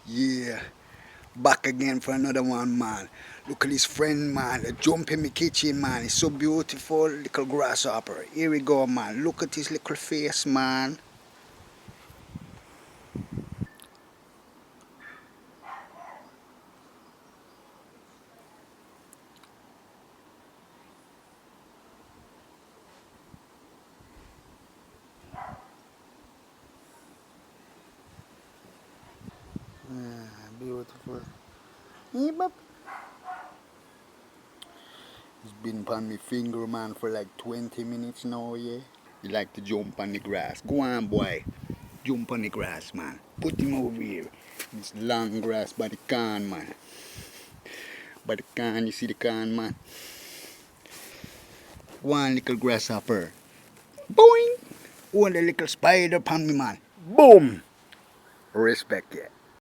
Yeah, back again for another one, man. Look at this friend, man. A jump in my kitchen, man. It's so beautiful. Little grasshopper. Here we go, man. Look at his little face, man. Beautiful. Yep. It's been upon my finger, man, for like 20 minutes now, yeah. You like to jump on the grass. Go on, boy. Jump on the grass, man. Put him over here. This long grass by the can, man. By the can, you see the can, man? One little grasshopper. Boing! One little spider upon me, man. Boom! Respect, yeah.